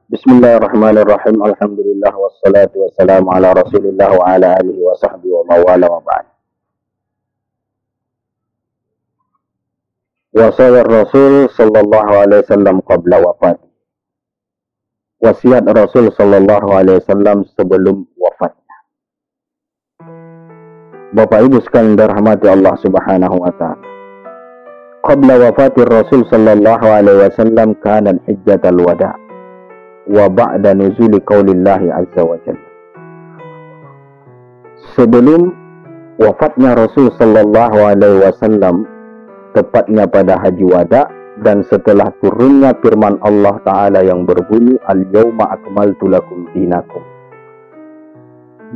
Bismillahirrahmanirrahim. Alhamdulillah wassalatu wassalamu ala Rasulillah wa ala alihi wa sahbihi wa mawala wa ba'd. Wasaya Rasul sallallahu alaihi wasallam qabla wafat. Wasiat Rasul sallallahu alaihi wasallam sebelum wafatnya. Bapak Ibu sekalian dirahmati Allah Subhanahu wa taala. Qabla wafatir Rasul sallallahu alaihi wasallam kana hijjatul wada' wa ba'da nuzuli qaulillahi azza wa jalla. Sebelum wafatnya Rasul sallallahu alaihi wasallam, tepatnya pada haji wada dan setelah turunnya firman Allah Ta'ala yang berbunyi al-yawma akmaltu lakum dinakum.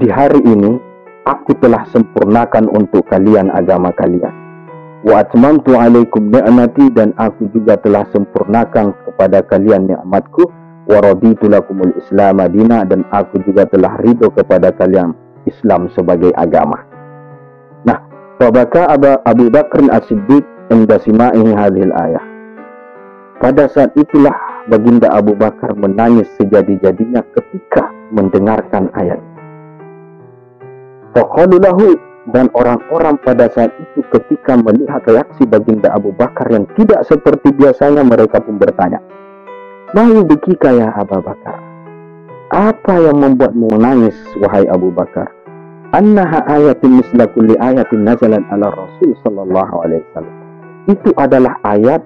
Di hari ini aku telah sempurnakan untuk kalian agama kalian. Wa atmamtu alaikum ni'mati, dan aku juga telah sempurnakan kepada kalian nikmatku. Wa raditu lakumul islam madina, dan aku juga telah ridho kepada kalian Islam sebagai agama. Nah, fabaka Abu Bakr as-Siddiq inda sima'ihi hadhil ayah. Pada saat itulah baginda Abu Bakar menangis sejadi-jadinya ketika mendengarkan ayat. Faqalu lahu, dan orang-orang pada saat itu ketika melihat reaksi baginda Abu Bakar yang tidak seperti biasanya, mereka pun bertanya, "Ma yubkika ya Abu Bakar? Apa yang membuatmu menangis wahai Abu Bakar?" Annaha ayatun misla kulli ayatin nazalan ala Rasul sallallahu alaihi wasallam. Itu adalah ayat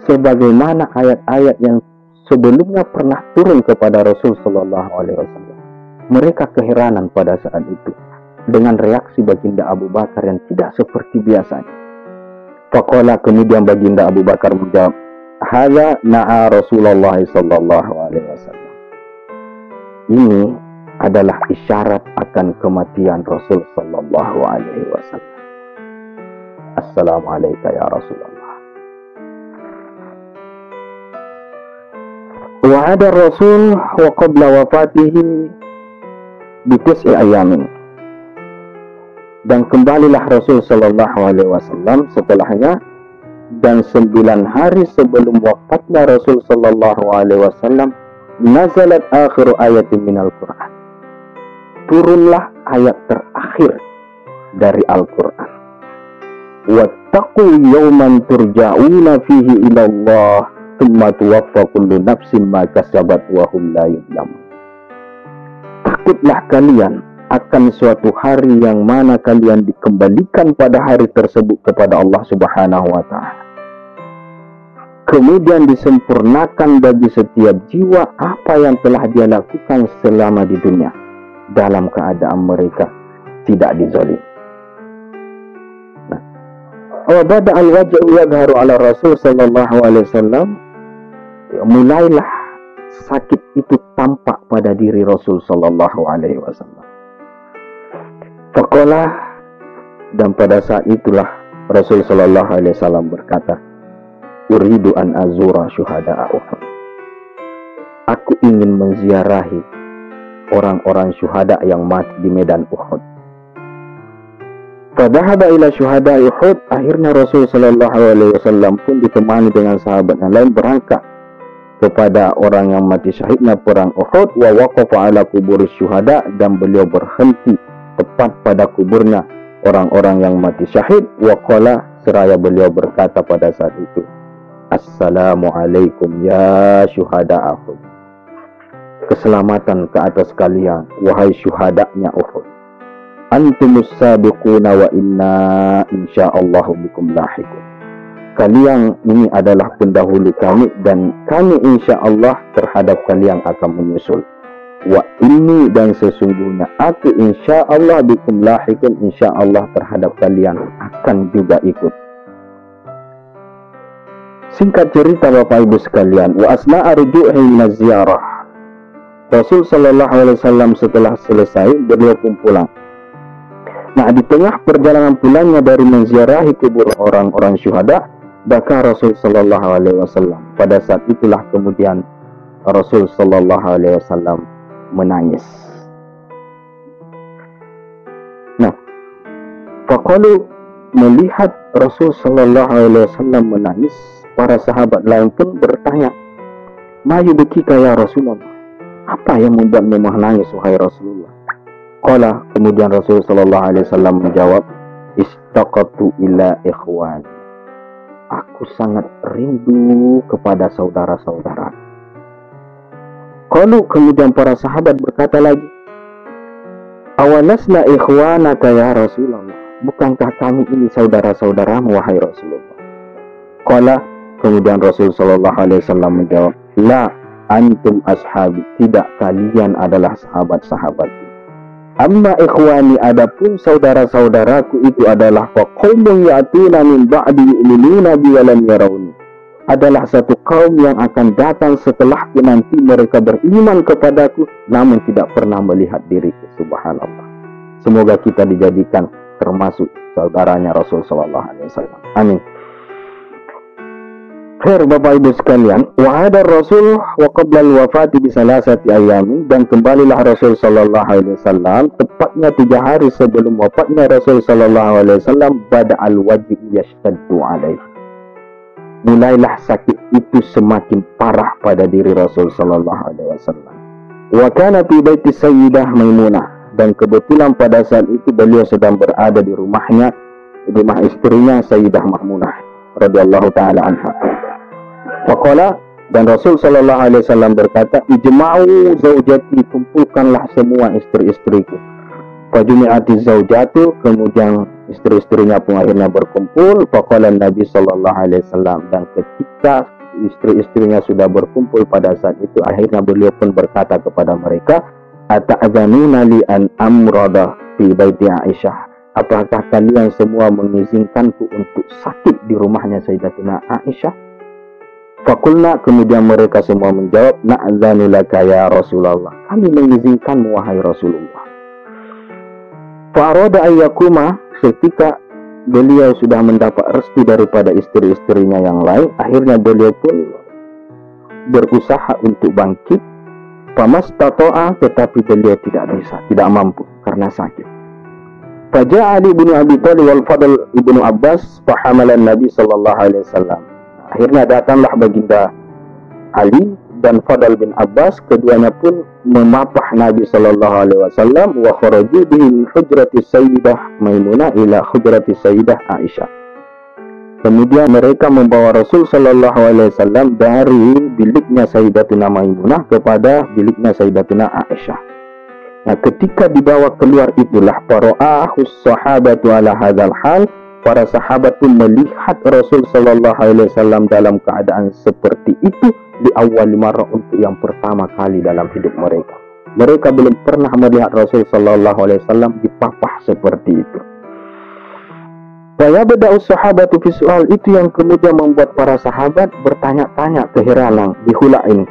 sebagaimana ayat-ayat yang sebelumnya pernah turun kepada Rasul sallallahu alaihi wasallam. Mereka keheranan pada saat itu dengan reaksi baginda Abu Bakar yang tidak seperti biasanya. Faqala, kemudian baginda Abu Bakar menjawab, "Hadza na'a Rasulullah sallallahu alaihi wasallam." Ini adalah isyarat akan kematian Rasul sallallahu alaihi wasallam. Assalamualaikum ya Rasulullah. Wa ada Rasul wa qabla wafatihi bitis'i ayamin. Dan kembalilah Rasul sallallahu alaihi wasallam setelahnya, dan 9 hari sebelum wafatnya Rasul sallallahu alaihi wasallam, nazalat akhiru ayatin minal Qur'an. Turunlah ayat terakhir dari Al-Qur'an. Wattaqu yawman turja'una fihi ila Allah thumma tuwaffa kullu nafsin ma kasabat wa hum la yuzlamun. Takutlah kalian akan suatu hari yang mana kalian dikembalikan pada hari tersebut kepada Allah Subhanahu wa taala. Kemudian disempurnakan bagi setiap jiwa apa yang telah dia lakukan selama di dunia, dalam keadaan mereka tidak dizalimi. Wa bada al-waj'u yadhharu ala Rasul sallallahu alaihi wasallam. Mulailah sakit itu tampak pada diri Rasul sallallahu alaihi wasallam. Faqala, dan pada saat itulah Rasul sallallahu alaihi wasallam berkata, "Uridu an azura syuhada'a Uhud." Aku ingin menziarahi orang-orang syuhada yang mati di medan Uhud. Fadhahaba ila syuhada Uhud. Akhirnya Rasul sallallahu alaihi wasallam pun ditemani dengan sahabat yang lain berangkat kepada orang yang mati syahidnya perang Uhud. Wa waqafa ala kubur syuhada, dan beliau berhenti tepat pada kuburnya orang-orang yang mati syahid. Wa qala, seraya beliau berkata pada saat itu, "Assalamualaikum ya syuhada Uhud." Keselamatan ke atas kalian wahai syuhadanya Uhud. Antumus sabiquna wa inna insyaallahu bikum lahiqun. Kalian ini adalah pendahulu kami, dan kami insyaallah terhadap kalian akan menyusul. Wa inni, dan sesungguhnya aku insyaallah bikum lahiqun, insyaallah terhadap kalian akan juga ikut. Singkat cerita Bapak Ibu sekalian, wa asna'a ruju'i minaz ziyarah. Rasul sallallahu alaihi wasallam setelah selesai, beliau pun pulang. Nah, di tengah perjalanan pulangnya dari menziarahi kubur orang-orang syuhada, baka Rasul sallallahu alaihi wasallam. Pada saat itulah kemudian Rasul sallallahu alaihi wasallam menangis. Nah, faqalu, melihat Rasul sallallahu alaihi wasallam menangis, para sahabat lain pun bertanya, "Ma yubkika ya Rasulullah?" Apa yang membuatmu menangis wahai Rasulullah? Qala, kemudian Rasul sallallahu alaihi wasallam menjawab, "Istaqatu ila ikhwan." Aku sangat rindu kepada saudara-saudara. Qalu, kemudian para sahabat berkata lagi, "Awalasna ikhwanaka ya Rasulullah?" Bukankah kami ini saudara-saudaramu wahai Rasulullah? Qala, kemudian Rasul sallallahu alaihi wasallam menjawab, "La, antum ashabi." Tidak, kalian adalah sahabat-sahabatku. Amma ikhwani, adapun saudara-saudaraku itu adalah qaumun ya'tuna min ba'di yu'minuna bi wa lam yarawni. Adalah satu kaum yang akan datang setelahku nanti mereka beriman kepadaku namun tidak pernah melihat diriku. Subhanallah. Semoga kita dijadikan termasuk saudaranya Rasul sallallahu alaihi wasallam. Amin. Khair Bapak Ibu sekalian, wa ada Rasul wa qabla al-wafati bi salasati ayamin, dan kembalilah Rasul sallallahu alaihi wasallam tepatnya 3 hari sebelum wafatnya Rasul sallallahu alaihi wasallam, bada al-wajib yashtaddu alaihi. Mulailah sakit itu semakin parah pada diri Rasul sallallahu alaihi wasallam. Wa kana fi baiti Sayyidah Maimunah, dan kebetulan pada saat itu beliau sedang berada di rumahnya, rumah istrinya Sayyidah Maimunah radhiyallahu taala anha. Faqala, dan Rasul sallallahu alaihi wasallam berkata, "Ijma'u zaujati," kumpulkanlah semua istri-istriku. Fajumi'ati zaujatu, kemudian istri-istrinya pun akhirnya berkumpul. Faqala Nabi sallallahu alaihi wasallam, dan ketika istri-istrinya sudah berkumpul pada saat itu, akhirnya beliau pun berkata kepada mereka, "Ata'adzanuna li an amrada fi baiti Aisyah?" Apakah kalian semua mengizinkanku untuk sakit di rumahnya Sayyidatina Aisyah? Fakulna, kemudian mereka semua menjawab, "Na'zanu laka ya Rasulullah." Kami mengizinkanmu wahai Rasulullah. Fa'arada ayyakuma, ketika beliau sudah mendapat restu daripada istri-istrinya yang lain, akhirnya beliau pun berusaha untuk bangkit. Famastata'a, tetapi beliau tidak bisa, tidak mampu karena sakit. Faja'a Ali bin Abi Thalib wal Fadl ibnu Abbas fahamalan Nabi sallallahu alaihi wasallam. Akhirnya datanglah baginda Ali dan Fadl bin Abbas, keduanya pun memapah Nabi sallallahu alaihi wasallam, wa kharaju bihi min hujrati Sayyidah Maimunah ila hujrati Sayyidah Aisyah. Kemudian mereka membawa Rasul sallallahu alaihi wasallam dari biliknya Sayyidatina Maimunah kepada biliknya Sayyidatina Aisyah. Nah, ketika dibawa keluar itulah fara'ahus sahabatu ala hadzal hal. Para sahabat pun melihat Rasul sallallahu alaihi wasallam dalam keadaan seperti itu di awal marah, untuk yang pertama kali dalam hidup mereka. Mereka belum pernah melihat Rasul sallallahu alaihi wasallam dipapah seperti itu. Saya beda'us sahabatu fi soal, itu yang kemudian membuat para sahabat bertanya-tanya keheranan dihulain.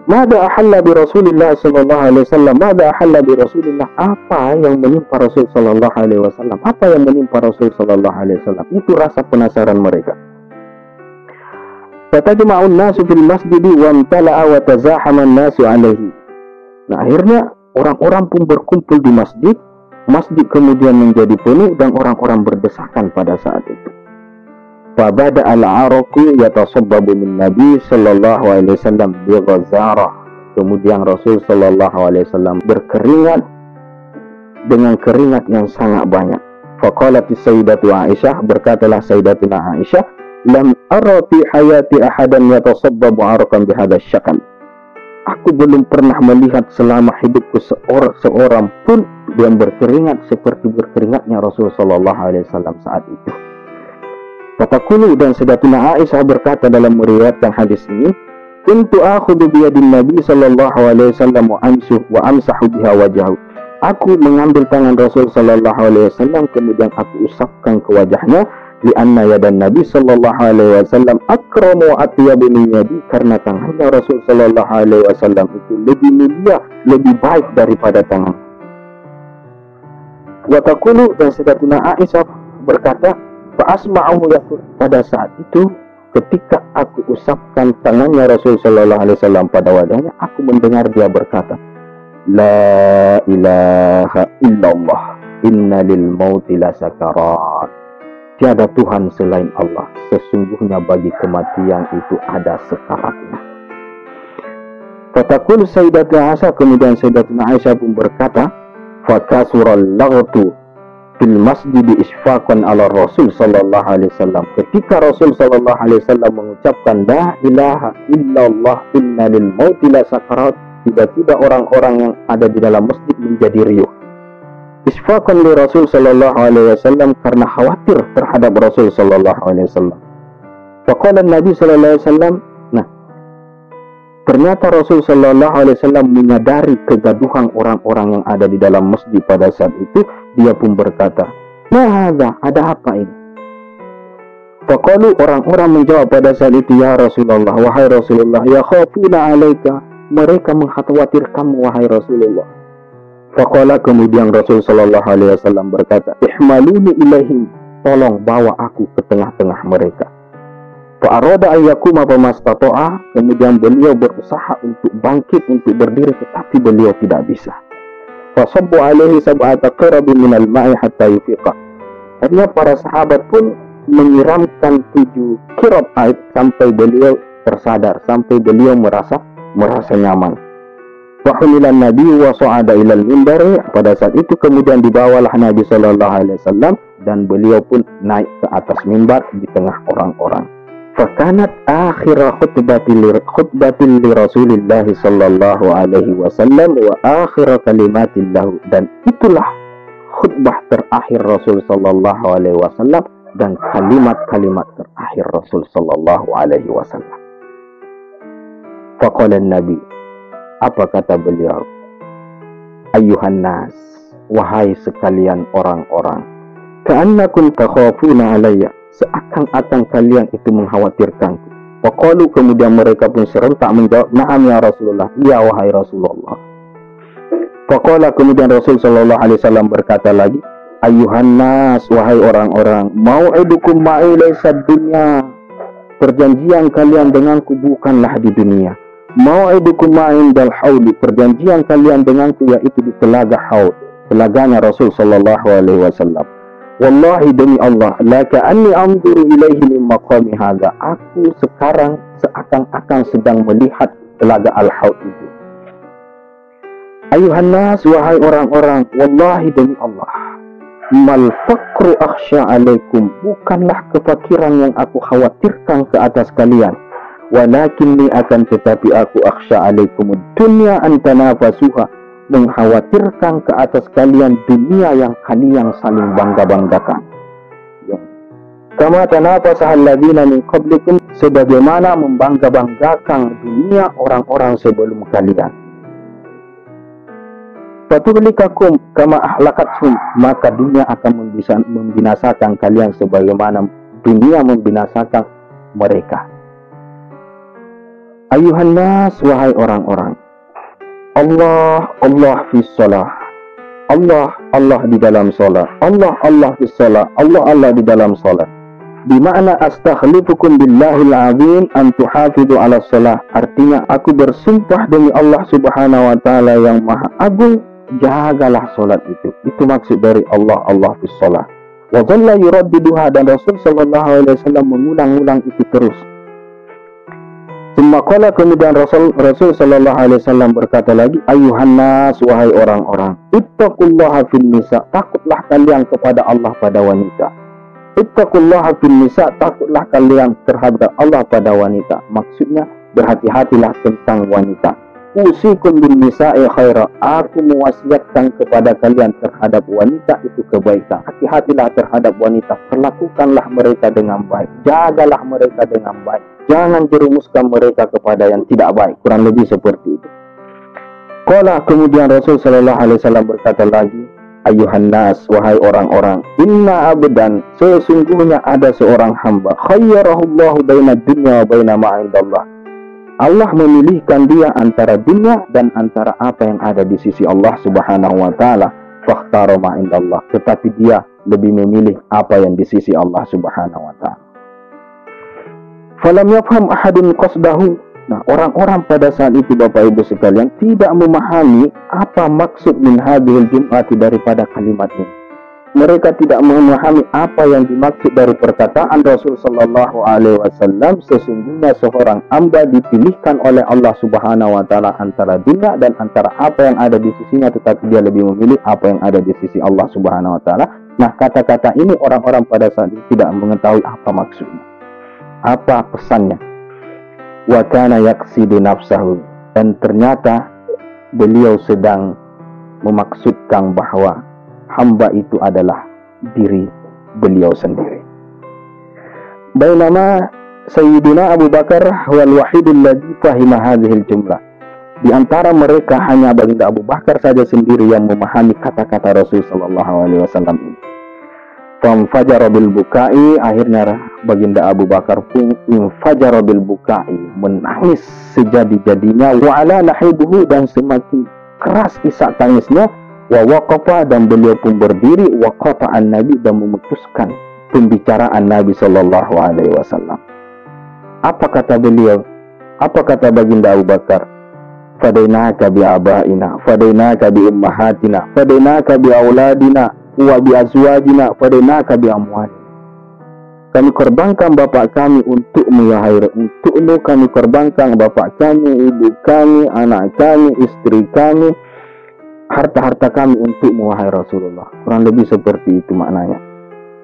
Mada ahalla bi Rasulillah sallallahu alaihi wasallam? Mada ahalla bi Rasulillah? Apa yang menimpa Rasul sallallahu alaihi wasallam? Apa yang menimpa Rasul sallallahu alaihi wasallam? Itu rasa penasaran mereka. Fatajma'un nasu fil masjid wa amtala'a wa tazahama an-nasu alaihi. Nah, akhirnya orang-orang pun berkumpul di masjid. Masjid kemudian menjadi penuh dan orang-orang berdesakan pada saat itu. Fabada al-araku yatasabbabu min Nabi sallallahu alaihi wasallam bi ghazarah. Kemudian Rasul sallallahu alaihi wasallam berkeringat dengan keringat yang sangat banyak. Faqalat Sayyidatu Aisyah, berkatalah Sayyidatina Aisyah, "Lam ara fi hayati ahadan yatasabbabu arakan bihadzal syakal." Aku belum pernah melihat selama hidupku seorang pun yang berkeringat seperti berkeringatnya Rasul sallallahu alaihi wasallam saat itu. Fatakulu, dan Sayyidatina Aisyah berkata dalam meriwayatkan hadis ini, "Kuntu akhudhu bi yadin Nabi sallallahu alaihi wasallam wa amsahu biha wajhahu." Aku mengambil tangan Rasul sallallahu alaihi wasallam kemudian aku usapkan ke wajahnya, lianna yadan Nabi sallallahu alaihi wasallam akramu wa atyabu min yadi, karena tangannya Rasul sallallahu alaihi wasallam itu lebih mulia, lebih baik daripada tangan. Wa taqulu, dan Sayyidatina Aisyah berkata, "Fa'asma'ahu yaqul." Pada saat itu ketika aku usapkan tangannya Rasul sallallahu alaihi wasallam pada wajahnya, aku mendengar dia berkata, "La ilaha illallah, inna lil mauti la sakarat." Tiada Tuhan selain Allah, sesungguhnya bagi kematian itu ada sekaratnya. Fatakul Sayyidatuna Aisyah, kemudian Sayyidatuna Aisyah pun berkata, fakasural laghtu fil masjid isfaqan ala Rasul sallallahu alaihi wasallam. Ketika Rasul sallallahu alaihi wasallam mengucapkan la ilaha illallah inna lil mauti la sakarat, tiba-tiba orang-orang yang ada di dalam masjid menjadi riuh. Isfaqan li Rasul sallallahu alaihi wasallam, karena khawatir terhadap Rasul sallallahu alaihi wasallam. Faqala Nabi sallallahu alaihi wasallam, nah, ternyata Rasul sallallahu alaihi wasallam menyadari kegaduhan orang-orang yang ada di dalam masjid pada saat itu. Dia pun berkata, "Ma hadza? Ada apa ini?" Faqalu, orang-orang menjawab pada saat itu, "Ya Rasulullah, wahai Rasulullah, ya khafuna alaika." Mereka mengkhawatirkanmu, wahai Rasulullah. Faqala, kemudian Rasul sallallahu alaihi wasallam berkata, "Ihmaluni ilaihim." Tolong bawa aku ke tengah-tengah mereka. Fa'arada ayyakuma famastata'a, kemudian beliau berusaha untuk bangkit, untuk berdiri, tetapi beliau tidak bisa. Fasabbu alaihi sab'ata qirabin minal ma'i hatta yufiqa. Akhirnya para sahabat pun menyiramkan 7 kirab air sampai beliau tersadar, sampai beliau merasa nyaman. Fahumilan Nabi wa sa'ada ilal mimbari. Pada saat itu kemudian dibawalah Nabi sallallahu alaihi wasallam dan beliau pun naik ke atas mimbar di tengah orang-orang. Fakanat akhir khutbatin li Rasulillah sallallahu alaihi wasallam wa akhir kalimatin lahu, dan itulah khutbah terakhir Rasul sallallahu alaihi wasallam dan kalimat-kalimat terakhir Rasul sallallahu alaihi wasallam. Faqala Nabi, apa kata beliau? Ayyuhan nas, wahai sekalian orang-orang, ka'annakum takhafuna alayya, seakan-akan kalian itu mengkhawatirkanku. Faqalu, kemudian mereka pun serentak menjawab, na'am ya Rasulullah, iya wahai Rasulullah. Faqala, kemudian Rasul sallallahu alaihi wasallam berkata lagi, ayyuhan nas, wahai orang-orang, mau'idukum ma'i laysa dunya, perjanjian kalian denganku bukanlah di dunia. Mau'idukum ma'indal haudi, perjanjian kalian denganku yaitu di telaga Haud, telaganya Rasul sallallahu alaihi wasallam. Wallahi, demi Allah, la ka'anni anzuru ilaihi min maqami hadza, aku sekarang seakan-akan sedang melihat telaga Al-Haud itu. Ayuhan nas, wahai orang-orang, wallahi demi Allah, mal faqru akhsha alaikum, bukanlah kefakiran yang aku khawatirkan ke atas kalian, walakinni, akan tetapi aku akhsha alaikum dunya an tanafasuha, mengkhawatirkan ke atas kalian dunia yang kalian saling bangga-banggakan. Kama tanafasahal ladzina min qablikum, sebagaimana membangga-banggakan dunia orang-orang sebelum kalian. Fatuhlikakum kama ahlakathum, maka dunia akan membinasakan kalian sebagaimana dunia membinasakan mereka. Ayuhan nas, wahai orang-orang, Allah fi shalah, Allah di dalam salat, Allah fi shalah, Allah di dalam salat. Bimakna astaghlifukum billahil azim an tuhafidhu ala shalah, artinya aku bersumpah demi Allah subhanahu wa ta'ala yang maha agung, jagalah salat itu. Itu maksud dari Allah fi shalah. Wa dhalla yuraddiduha, dan Rasul sallallahu alaihi wasallam mengulang-ulang itu terus. Sumaqala, kemudian Rasul sallallahu alaihi wasallam berkata lagi, ayuhan nas, wahai orang-orang, ittaqullaha fin nisa, takutlah kalian kepada Allah pada wanita. Ittaqullaha fin nisa, takutlah kalian terhadap Allah pada wanita. Maksudnya berhati-hatilah tentang wanita. Usikum bin nisa'i khaira, aku mewasiatkan kepada kalian terhadap wanita itu kebaikan. Hati-hatilah terhadap wanita, perlakukanlah mereka dengan baik, jagalah mereka dengan baik, jangan jerumuskan mereka kepada yang tidak baik. Kurang lebih seperti itu. Qala, kemudian Rasul sallallahu alaihi wasallam berkata lagi, ayuhan nas, wahai orang-orang, inna abdan, sesungguhnya ada seorang hamba, khayyarahullahu baina dunya wa baina ma indallah, Allah memilihkan dia antara dunia dan antara apa yang ada di sisi Allah subhanahu wa ta'ala. Fakhtara ma indallah, tetapi dia lebih memilih apa yang di sisi Allah subhanahu wa ta'ala. Falam yafham ahadun qasdahu. Nah, orang-orang pada saat itu, Bapak Ibu sekalian, tidak memahami apa maksud min hadhil jum'ati, daripada kalimat ini. mereka tidak memahami apa yang dimaksud dari perkataan Rasul Sallallahu Alaihi Wasallam, sesungguhnya seorang hamba dipilihkan oleh Allah Subhanahu Wa Taala antara dunia dan antara apa yang ada di sisinya, tetapi dia lebih memilih apa yang ada di sisi Allah Subhanahu Wa Taala. Nah, kata-kata ini orang-orang pada saat itu tidak mengetahui apa maksudnya, apa pesannya. Wa kana yaqsidu nafsahu, dan ternyata beliau sedang memaksudkan bahwa hamba itu adalah diri beliau sendiri. Bainama Sayyidina Abu Bakar wal wahidul ladzi fahima hadhil jumlah. Di antara mereka hanya baginda Abu Bakar saja sendiri yang memahami kata-kata Rasul sallallahu alaihi wasallam ini. Famfajara bil bukai, akhirnya baginda Abu Bakar pun infajara bil bukai, menangis sejadi-jadinya, wa ala nahibuhu, dan semakin keras isak tangisnya, wa waqafa, dan beliau pun berdiri, wa qata'an Nabi, dan memutuskan pembicaraan Nabi sallallahu alaihi wasallam. Apa kata beliau? Apa kata baginda Abu Bakar? Fadainaka bi abaina, fadainaka bi ummahatina, fadainaka bi auladina wa bi azwajina, fadainaka bi amwalina. Kami korbankan bapak kami untukmu ya Hair, untukmu kami korbankan bapak kami, ibu kami, anak kami, istri kami, harta-harta kami untukmu wahai Rasulullah. Kurang lebih seperti itu maknanya.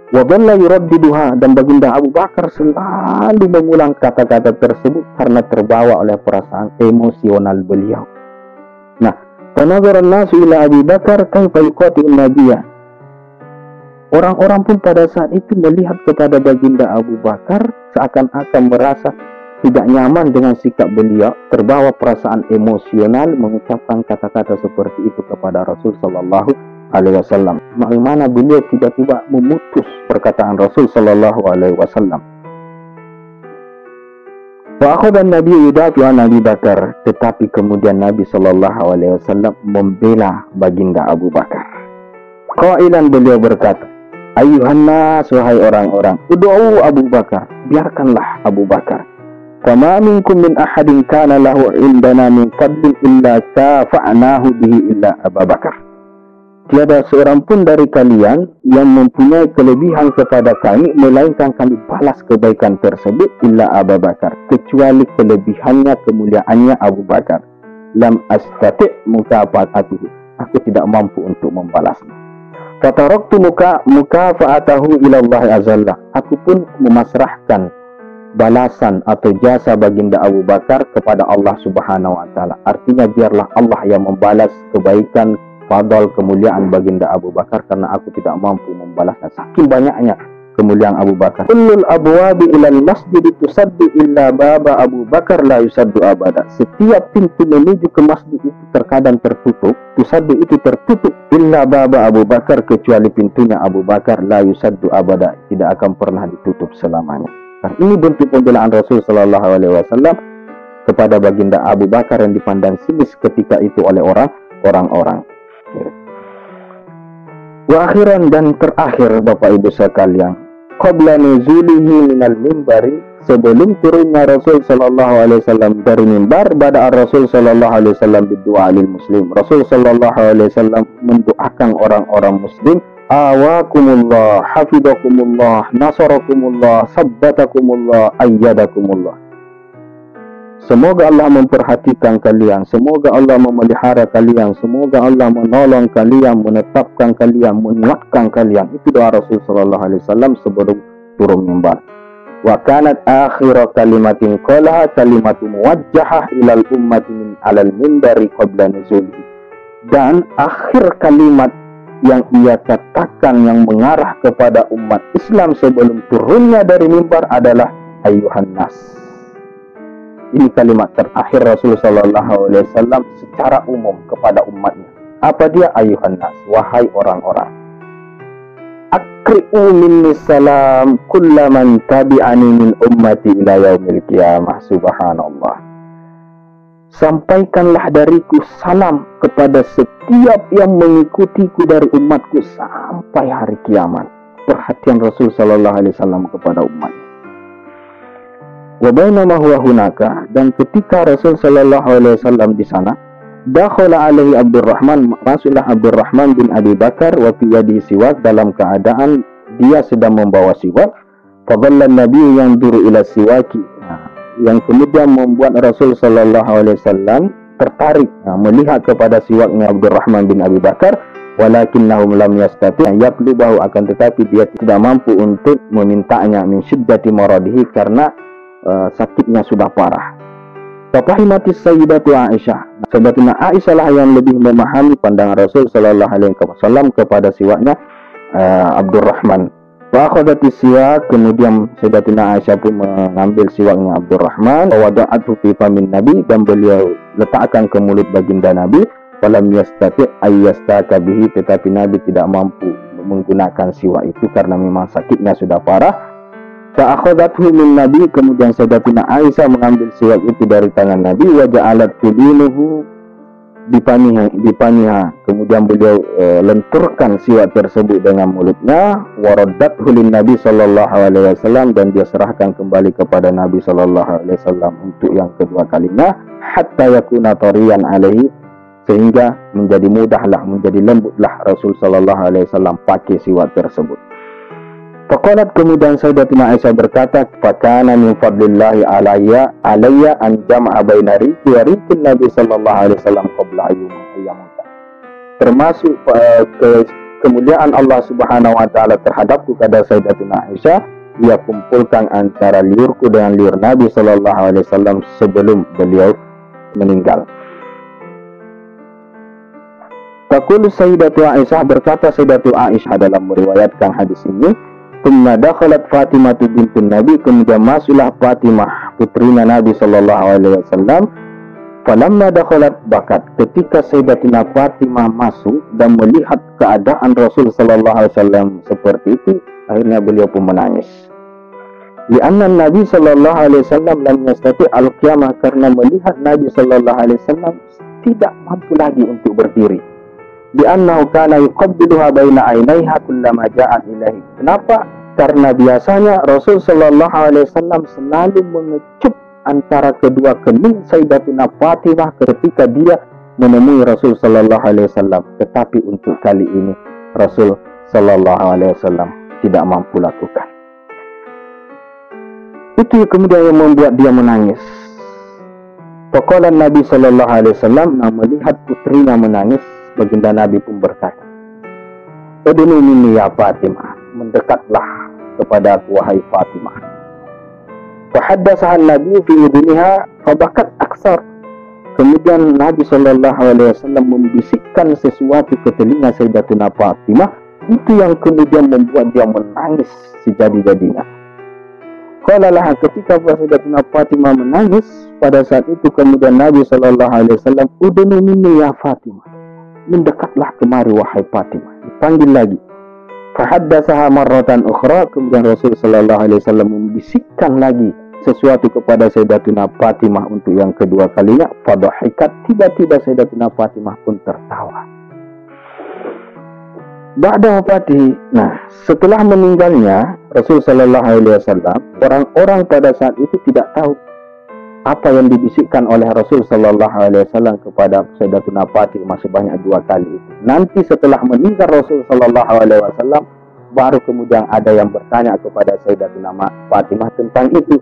Wa dhalla yuraddiduha, dan baginda Abu Bakar selalu mengulang kata-kata tersebut karena terbawa oleh perasaan emosional beliau. Nah, fanadhara an-nasu ila Abi Bakar kaifa yuqati'un nabiyya. Orang-orang pun pada saat itu melihat kepada baginda Abu Bakar seakan-akan merasa tidak nyaman dengan sikap beliau, terbawa perasaan emosional mengucapkan kata-kata seperti itu kepada Rasul Sallallahu Alaihi Wasallam. Bagaimana beliau tiba-tiba memutus perkataan Rasul Sallallahu Alaihi Wasallam. Wa akhadha Nabi yudafi an Abi Bakar, tetapi kemudian Nabi Sallallahu Alaihi Wasallam membela baginda Abu Bakar. Qailan, beliau berkata, ayuhan nas, wahai orang-orang, ud'u Abu Bakar, biarkanlah Abu Bakar. Fama minkum min ahadin kana lahu indana min fadlin illa kafa'nahu bihi illa Abu Bakar. Tiada seorang pun dari kalian yang mempunyai kelebihan kepada kami, melainkan kami balas kebaikan tersebut illa Abu Bakar, kecuali kelebihannya, kemuliaannya Abu Bakar. Lam astati' mukafa'atuhu, aku tidak mampu untuk membalasnya. Fataraktu mukafa'atahu ila Allah azalla, aku pun memasrahkan balasan atau jasa baginda Abu Bakar kepada Allah Subhanahu wa taala. Artinya biarlah Allah yang membalas kebaikan, fadl, kemuliaan baginda Abu Bakar, karena aku tidak mampu membalasnya. Saking banyaknya kemuliaan Abu Bakar. Kullul abwabi ilal masjid tusaddu illa baba Abu Bakar la yusaddu abada. Setiap pintu menuju ke masjid itu terkadang tertutup, tusaddu itu tertutup, illa baba Abu Bakar, kecuali pintunya Abu Bakar la yusaddu abada, tidak akan pernah ditutup selamanya. Nah, ini bentuk pembelaan Rasul Sallallahu Alaihi Wasallam kepada baginda Abu Bakar yang dipandang sinis ketika itu oleh orang-orang. Wa akhiran, dan terakhir Bapak Ibu sekalian, qabla nuzulihi minal mimbari, sebelum turunnya Rasul Sallallahu Alaihi Wasallam dari mimbar, bada Rasul Sallallahu Alaihi Wasallam berdoa lil muslim. Rasul Sallallahu Alaihi Wasallam mendoakan orang-orang muslim, awakumullah, hafidakumullah, nasarakumullah, sabbatakumullah, ayyadakumullah. Semoga Allah memperhatikan kalian, semoga Allah memelihara kalian, semoga Allah menolong kalian, menetapkan kalian, menguatkan kalian. Itu doa Rasul Sallallahu Alaihi Wasallam sebelum turun mimbar. Wa kanat akhir kalimatin qalaha kalimatu muwajjahah ilal ummati min alal mimbari qabla nuzulihi. Dan akhir kalimat yang ia katakan yang mengarah kepada umat Islam sebelum turunnya dari mimbar adalah ayuhan nas. Ini kalimat terakhir Rasul Sallallahu Alaihi Wasallam secara umum kepada umatnya. Apa dia? Ayuhan nas, wahai orang-orang. Akri'u minni salam kullaman tabi'ani min ummati ila yaumil qiyamah. Subhanallah. Sampaikanlah dariku salam kepada setiap yang mengikutiku dari umatku sampai hari kiamat. Perhatian Rasul Sallallahu Alaihi Wasallam kepada umatnya. Wa bainama huwa hunaka, dan ketika Rasul Sallallahu Alaihi Wasallam di sana, Dakhala alaihi Abdurrahman, masuklah Abdurrahman bin Abi Bakar wa fi yadihi siwak, dalam keadaan dia sedang membawa siwak. Fadhalla Nabi yanzuru ila siwaki, yang kemudian membuat Rasul sallallahu alaihi wasallam tertarik melihat kepada siwaknya Abdurrahman bin Abi Bakar. Walakinnahum lam yastati' yatlubahu, akan tetapi dia tidak mampu untuk memintanya, min syiddati maradihi, karena sakitnya sudah parah. Fafahimatis sayyidatu Aisyah, Sayyidatina Aisyah lah yang lebih memahami pandangan Rasul sallallahu alaihi wasallam kepada siwaknya Abdurrahman. Wa akhadatis siwak, kemudian Sayyidatina Aisyah pun mengambil siwaknya Abdurrahman, wa wada'athu fi famin Nabi, dan beliau letakkan ke mulut baginda Nabi. Walam yastati' ayyastaka bihi, tetapi Nabi tidak mampu menggunakan siwak itu karena memang sakitnya sudah parah. Fa akhadathu min Nabi, kemudian Sayyidatina Aisyah mengambil siwak itu dari tangan Nabi. Wa ja'alat tulinuhu bipaniha, kemudian beliau lenturkan siwak tersebut dengan mulutnya. Wa raddathu lin Nabi sallallahu alaihi wasallam, dan dia serahkan kembali kepada Nabi sallallahu alaihi wasallam untuk yang kedua kalinya. Hatta yakuna tariyan alaihi, sehingga menjadi mudahlah, menjadi lembutlah Rasul sallallahu alaihi wasallam pakai siwak tersebut. Faqalat, kemudian Sayyidatina Aisyah berkata, fakana min fadlillahi alayya an jama'a baina riki wa rikin Nabi sallallahu alaihi wasallam qabla ayyamata. Termasuk kemuliaan Allah Subhanahu wa taala terhadapku kata Sayyidatina Aisyah, ia kumpulkan antara liurku dengan liur Nabi sallallahu alaihi wasallam sebelum beliau meninggal. Taqulu Sayyidatu Aisyah, berkata Sayyidatu Aisyah dalam meriwayatkan hadis ini, "Tsumma dakhalat Fatimah bintun Nabi", kemudian masuklah Fatimah putrinya Nabi sallallahu alaihi wasallam. Falamma dakhalat bakat, ketika Sayyidatina Fatimah masuk dan melihat keadaan Rasul sallallahu alaihi wasallam seperti itu, akhirnya beliau pun menangis. Li'anna Nabi sallallahu alaihi wasallam lam yastati' al-qiyamah, karena melihat Nabi sallallahu alaihi wasallam tidak mampu lagi untuk berdiri. Li'annahu kana yuqabbiluha baina ainaiha kullama ja'at ilaihi. Kenapa? Karena biasanya Rasul sallallahu alaihi wasallam selalu mengecup antara kedua kening Sayyidatina Fatimah ketika dia menemui Rasul sallallahu alaihi wasallam. Tetapi untuk kali ini Rasul sallallahu alaihi wasallam tidak mampu lakukan. Itu kemudian yang membuat dia menangis. Faqala Nabi sallallahu alaihi wasallam, melihat putrinya menangis, baginda Nabi pun berkata, "Udnu minni ya Fatimah, mendekatlah kepada aku wahai Fatimah." Fa haddatsaha Nabi fi uduniha fabakat aksar. Kemudian Nabi sallallahu alaihi wasallam membisikkan sesuatu ke telinga Sayyidatina Fatimah, itu yang kemudian membuat dia menangis sejadi-jadinya. Qala laha, ketika Sayyidatina Fatimah menangis, pada saat itu kemudian Nabi sallallahu alaihi wasallam, "Udnu minni ya Fatimah, mendekatlah kemari wahai Fatimah." Dipanggil lagi. Fahaddatsaha marratan ukhra, kemudian Rasul sallallahu alaihi wasallam membisikkan lagi sesuatu kepada Sayyidatina Fatimah untuk yang kedua kalinya. Fadhahikat, tiba-tiba Sayyidatina Fatimah pun tertawa. Ba'da wafatihi, setelah meninggalnya Rasul sallallahu alaihi wasallam, orang-orang pada saat itu tidak tahu apa yang dibisikkan oleh Rasul sallallahu alaihi wasallam kepada Sayyidatina Fatimah sebanyak 2 kali itu. Nanti setelah meninggal Rasul sallallahu alaihi wasallam, baru kemudian ada yang bertanya kepada Sayyidatina Fatimah tentang itu.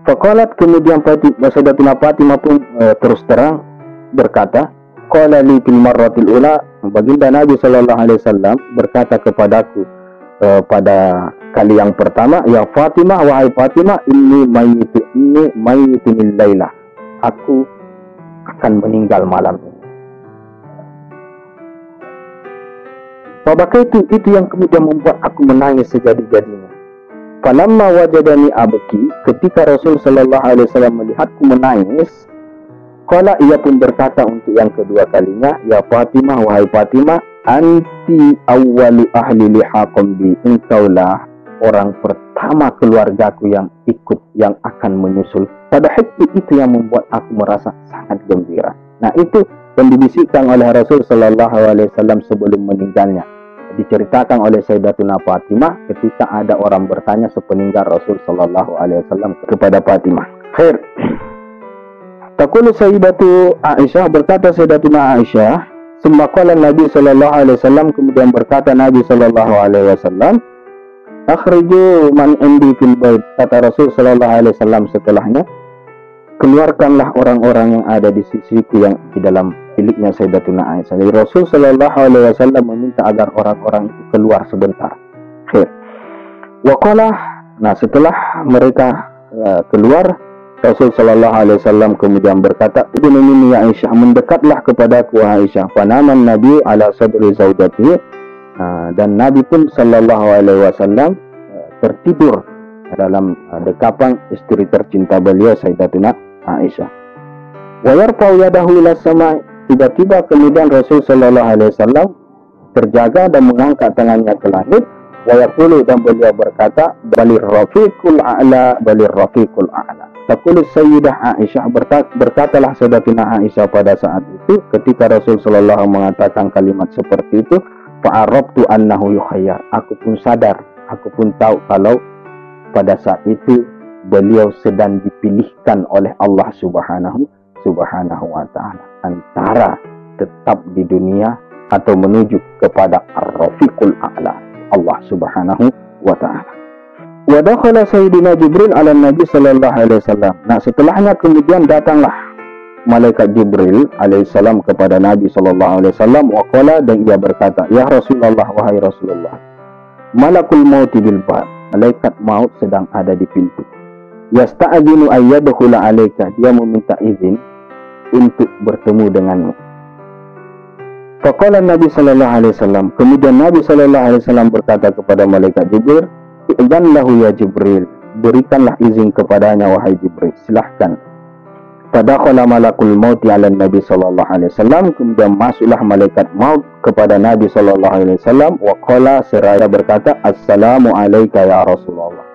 Faqalat, kemudian Sayyidatina Fatimah pun terus terang berkata, qala li fil marratil ula, baginda Nabi sallallahu alaihi wasallam berkata kepadaku pada kali yang pertama, ya Fatimah, wahai Fatimah, inni mayyitu min laila, aku akan meninggal malam ini. Maka itu yang kemudian membuat aku menangis sejadi-jadinya. Falamma wajadani abki, ketika Rasul sallallahu alaihi wasallam melihatku menangis, qala, ia pun berkata untuk yang kedua kalinya, ya Fatimah, wahai Fatimah, anti awwalu ahli lihaqam bi, engkaulah orang pertama keluargaku yang ikut, yang akan menyusul. Pada hati itu yang membuat aku merasa sangat gembira. Itu yang dibisikkan oleh Rasul sallallahu alaihi wasallam sebelum meninggalnya. Diceritakan oleh Sayyidatina Fatimah ketika ada orang bertanya sepeninggal Rasul sallallahu alaihi wasallam kepada Fatimah. Khair. Taqulu Sayyidatu Aisyah, berkata Sayyidatuna Aisyah, summa qala Nabi sallallahu alaihi wasallam, kemudian berkata Nabi sallallahu alaihi wasallam, akhriju man indi fil bait, kata Rasul sallallahu alaihi wasallam setelahnya, keluarkanlah orang-orang yang ada di sisiku yang di dalam biliknya Sayyidatuna Aisyah. Jadi Rasul sallallahu alaihi wasallam meminta agar orang-orang itu keluar sebentar. Khair. Wa qala, nah setelah mereka keluar, Rasul sallallahu alaihi wasallam kemudian berkata, "Ibnu minni ya Aisyah, mendekatlah kepadaku Aisyah." Fanaman Nabi ala sadri zaujatihi, dan Nabi pun sallallahu alaihi wasallam tertidur dalam dekapan istri tercinta beliau Sayyidatuna Aisyah. Wa yarfa'u yadahu ila sama, tiba-tiba kemudian Rasul sallallahu alaihi wasallam terjaga dan mengangkat tangannya ke langit. Wa yaqulu, dan beliau berkata, balir rafiqul a'la, balir rafiqul a'la. Taqulu Sayyidah Aisyah, berkatalah Sayyidatuna Aisyah pada saat itu ketika Rasul sallallahu mengatakan kalimat seperti itu, fa'arabtu annahu yukhayyar, aku pun sadar, aku pun tahu kalau pada saat itu beliau sedang dipilihkan oleh Allah subhanahu wa ta'ala antara tetap di dunia atau menuju kepada ar-rafiqul a'la, Allah subhanahu wa ta'ala. Wa dakhala Sayyidina Jibril ala Nabi sallallahu alaihi wasallam. Nah, setelahnya kemudian datanglah malaikat Jibril alaihissalam kepada Nabi sallallahu alaihi wasallam, wa qala, dan ia berkata, ya Rasulullah, wahai Rasulullah, malakul maut bil bab, malaikat maut sedang ada di pintu. Yasta'dinu ayyadkhula alaika, dia meminta izin untuk bertemu denganmu. Faqala Nabi sallallahu alaihi wasallam, kemudian Nabi sallallahu alaihi wasallam berkata kepada malaikat Jibril, "Idzan lahu ya Jibril, berikanlah izin kepadanya wahai Jibril, silahkan." Fadakhala malakul maut ala Nabi sallallahu alaihi wasallam, kemudian masuklah malaikat maut kepada Nabi sallallahu alaihi wasallam, wa qala, seraya berkata, "Assalamu alayka ya Rasulullah."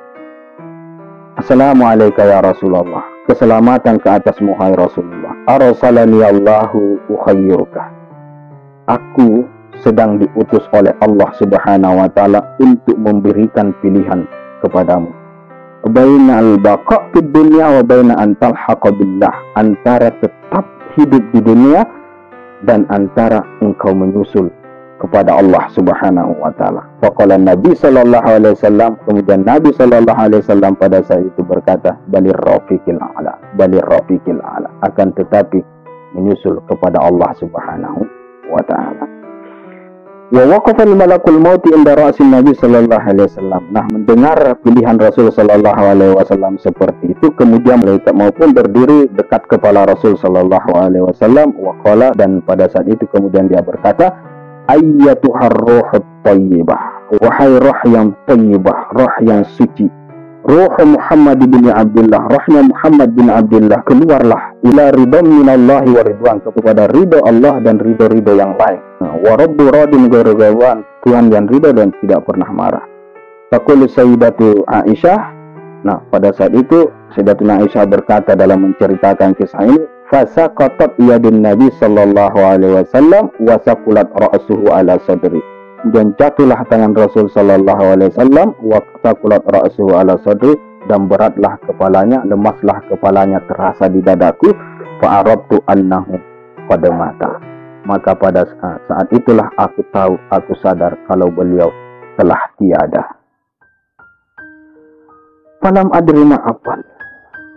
Assalamu alayka ya Rasulullah, keselamatan ke atasmu hai Rasulullah. Arsalani Allahu ukhayyiruka, aku sedang diutus oleh Allah subhanahu wa ta'ala untuk memberikan pilihan kepadamu. Baina al-baqa' fid dunya wa baina an talhaqa billah, antara tetap hidup di dunia dan antara engkau menyusul kepada Allah subhanahu wa ta'ala. Faqala Nabi sallallahu alaihi wasallam, kemudian Nabi sallallahu alaihi wasallam pada saat itu berkata, balir rafiqil a'la, balir rafiqil a'la, akan tetapi menyusul kepada Allah subhanahu wa ta'ala. Wa waqafa malakul maut inda ra'si Nabi sallallahu alaihi wasallam. Nah, mendengar pilihan Rasul sallallahu alaihi wasallam seperti itu, kemudian malaikat maut pun berdiri dekat kepala Rasul sallallahu alaihi wasallam, wa qala, dan pada saat itu kemudian dia berkata, ayyatuhar ruhut thayyibah, wahai roh yang thayyibah, roh yang suci, ruh Muhammad bin Abdullah, rohnya Muhammad bin Abdullah, keluarlah ila ridwan minallahi wa ridwan, kepada ridho Allah dan ridho-ridho yang lain. Wa rabbu radin ghairu ghadban, Tuhan yang ridho dan tidak pernah marah. Taqulu Sayyidatu Aisyah, nah pada saat itu Sayyidatuna Aisyah berkata dalam menceritakan kisah ini, fasaqatat yadun Nabi sallallahu alaihi wasallam wa saqulat ra'suhu ala sadri, dan jatuhlah tangan Rasul sallallahu alaihi wasallam wa saqulat ra'suhu ala sadri, dan beratlah kepalanya, lemaslah kepalanya terasa di dadaku. Fa arabtu annahu qad mata, maka pada saat itulah aku tahu, aku sadar kalau beliau telah tiada. Falam adri ma apa,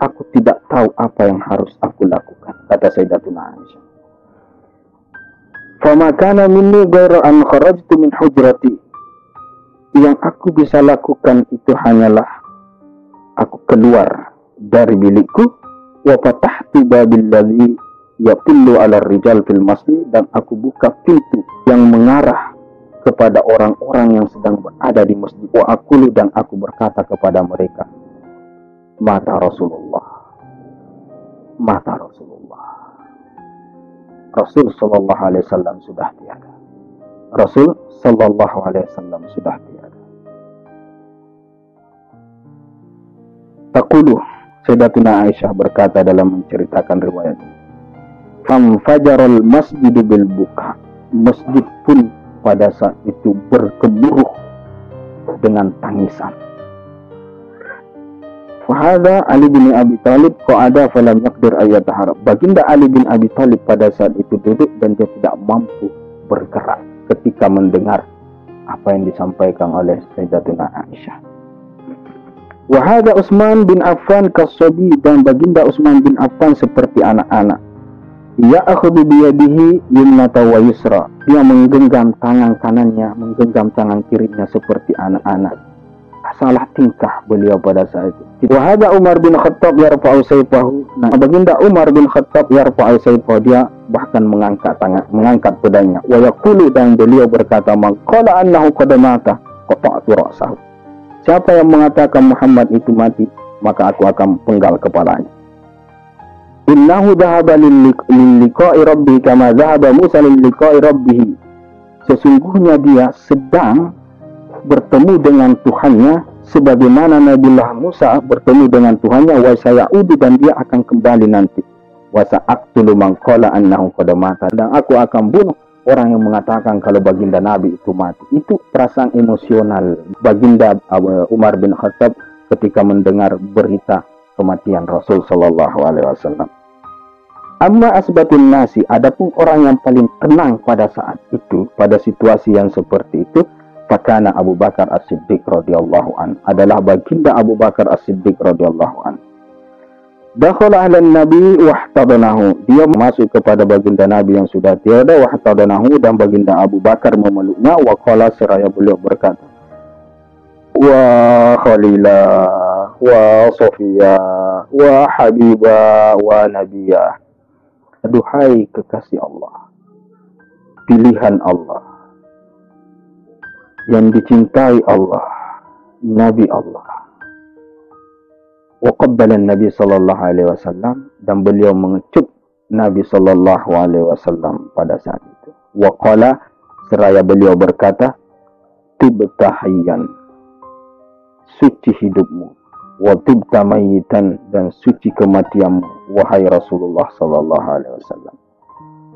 aku tidak tahu apa yang harus aku lakukan, kata Sayyidatuna Aisyah. Fama kana minni ghairu an kharajtu min hujrati, yang aku bisa lakukan itu hanyalah aku keluar dari bilikku, wa fatahtu babil ladzi yaqullu ala rijal fil masjid, dan aku buka pintu yang mengarah kepada orang-orang yang sedang berada di masjid. Wa aqulu, dan aku berkata kepada mereka, mata Rasulullah, mata Rasulullah, Rasul sallallahu alaihi wasallam sudah tiada, Rasul sallallahu alaihi wasallam sudah tiada. Taqulu, Sayyidatuna Aisyah berkata dalam menceritakan riwayat ini, famfajarul masjidu bil buka, masjid pun pada saat itu bergemuruh dengan tangisan. Fahada Ali bin Abi Thalib qa'ada falam yaqdir ayat harap. Baginda Ali bin Abi Thalib pada saat itu duduk dan dia tidak mampu bergerak ketika mendengar apa yang disampaikan oleh Sayyidatuna Aisyah. Wahada Utsman bin Affan kasobi, dan baginda Utsman bin Affan seperti anak-anak. Ya akhudhu biyadihi yumnata wa yusra. Dia menggenggam tangan kanannya, menggenggam tangan kirinya seperti anak-anak. Salah tingkah beliau pada saat itu. Wahada Umar bin Khattab yarfa'u sayfahu. Nah, baginda Umar bin Khattab yarfa'u sayfahu, dia bahkan mengangkat tangan, mengangkat pedangnya. Wa yaqulu, dan beliau berkata, man qala annahu qad mata qata'tu ra'sahu. Siapa yang mengatakan Muhammad itu mati, maka aku akan penggal kepalanya. Innahu dhahaba lil liqa'i rabbi kama dhahaba Musa lil liqa'i rabbih. Sesungguhnya dia sedang bertemu dengan Tuhannya sebagaimana Nabiullah Musa bertemu dengan Tuhannya. Wa sayaudu, dan dia akan kembali nanti. Wa sa'aqtulu man qala annahu qad mata, dan aku akan bunuh orang yang mengatakan kalau baginda Nabi itu mati. Itu perasaan emosional baginda Umar bin Khattab ketika mendengar berita kematian Rasul sallallahu alaihi wasallam. Amma asbatun nasi, adapun orang yang paling tenang pada saat itu, pada situasi yang seperti itu, fakana Abu Bakar As-Siddiq radhiyallahu an, adalah baginda Abu Bakar As-Siddiq radhiyallahu an. Dakhala ala Nabi wahtadanahu, dia masuk kepada baginda Nabi yang sudah tiada, wahtadanahu, dan baginda Abu Bakar memeluknya. Wa qala, seraya beliau berkata, wa khalila wa sofiya wa habiba wa nabiya. Aduhai kekasih Allah, pilihan Allah, yang dicintai Allah, Nabi Allah. Wa qabbala Nabi sallallahu alaihi wasallam, dan beliau mengecup Nabi sallallahu alaihi wasallam pada saat itu. Wa qala, seraya beliau berkata, tibta hayyan, suci hidupmu, wa tibta mayyitan, dan suci kematianmu, wahai Rasulullah sallallahu alaihi wasallam.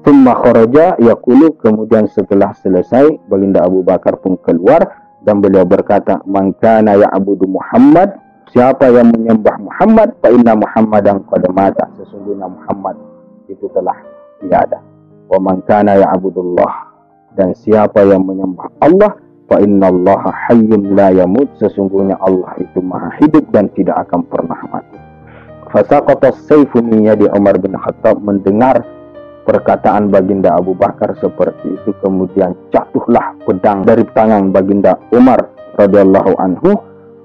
Thumma kharaja yaqulu, kemudian setelah selesai baginda Abu Bakar pun keluar dan beliau berkata, man kana ya'budu Muhammad, siapa yang menyembah Muhammad, fa inna Muhammadan qad mata, sesungguhnya Muhammad itu telah tiada. Wa man kana ya'budullah, dan siapa yang menyembah Allah, fa innallaha hayyun la yamut, sesungguhnya Allah itu maha hidup dan tidak akan pernah mati. Fasaqata as-sayfu min yadi Umar bin Khattab, mendengar perkataan baginda Abu Bakar seperti itu, kemudian jatuhlah pedang dari tangan baginda Umar radhiyallahu anhu.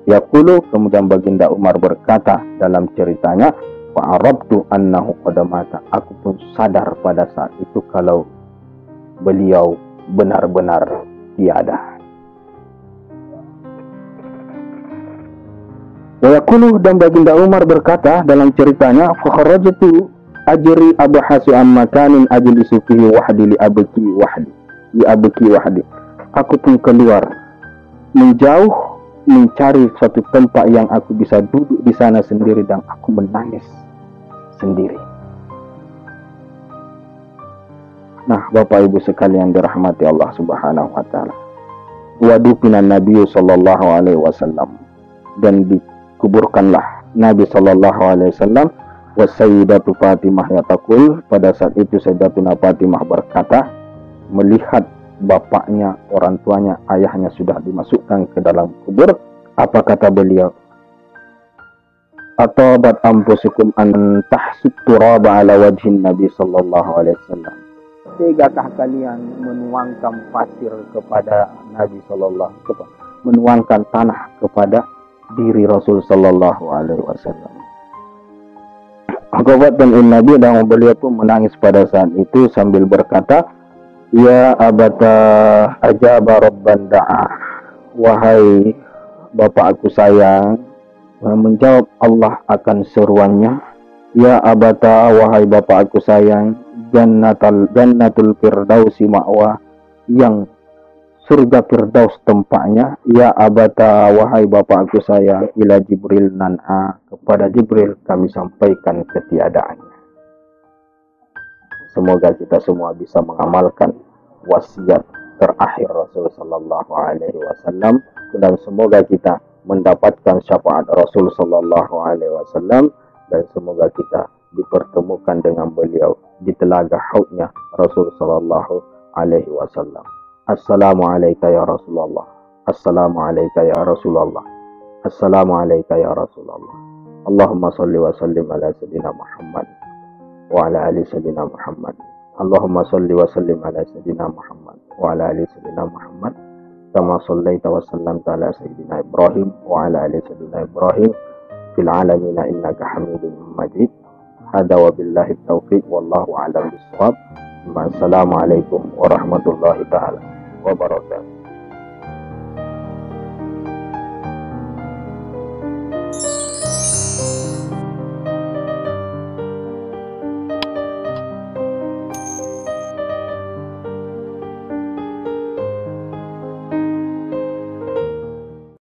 Yaqulu, kemudian baginda Umar berkata dalam ceritanya, wa arabtu annahu qad mata, aku pun sadar pada saat itu kalau beliau benar-benar tiada. Wa yaqulu, dan baginda Umar berkata dalam ceritanya, fa kharajtu ajri abhasu am makanin ajlisu fihi wahdi li abki wahdi. Aku pun keluar menjauh mencari suatu tempat yang aku bisa duduk di sana sendiri dan aku menangis sendiri. Nah, Bapak Ibu sekalian dirahmati Allah Subhanahu wa taala. Wa dufina Nabi sallallahu alaihi wasallam, dan dikuburkanlah Nabi sallallahu alaihi wasallam. Wa Sayyidatu Fatimah yaqul, pada saat itu Sayyidatuna Fatimah berkata, melihat bapaknya, orang tuanya, ayahnya sudah dimasukkan ke dalam kubur. Apa kata beliau? Atabat anfusukum an tahsut turaba ala wajhin Nabi sallallahu alaihi wasallam. Tegakah kalian menuangkan pasir kepada Nabi sallallahu alaihi wasallam, menuangkan tanah kepada diri Rasul sallallahu alaihi wasallam? Qabatun Nabi, dan beliau pun menangis pada saat itu sambil berkata, ya abata ajaba rabban da'a, wahai bapak aku sayang, menjawab Allah akan seruannya. Ya abata, wahai bapak aku sayang, jannatul firdausi ma'wa, yang surga firdaus tempatnya. Ya abata, wahai bapak aku sayang, ila Jibril nan'a, kepada Jibril kami sampaikan ketiadaannya. Semoga kita semua bisa mengamalkan wasiat terakhir Rasul sallallahu alaihi wasallam, dan semoga kita mendapatkan syafaat Rasul sallallahu alaihi wasallam, dan semoga kita dipertemukan dengan beliau di telaga haudnya Rasul sallallahu alaihi wasallam. Assalamualaikum ya Rasulullah. Assalamualaikum ya Rasulullah. Assalamualaikum ya Rasulullah. Allahumma salli wa sallim ala sayyidina Muhammad wa ala ali sayyidina Muhammad. Allahumma salli wa sallim ala sayyidina Muhammad wa ala ali sayyidina Muhammad. Kama sallaita wa sallamta ala sayyidina Ibrahim wa ala ali sayyidina Ibrahim fil alamin innaka Hamidum Majid. Hada wa billahi taufiq wallahu a'lam bissawab. Assalamualaikum warahmatullahi taala wabarakatuh.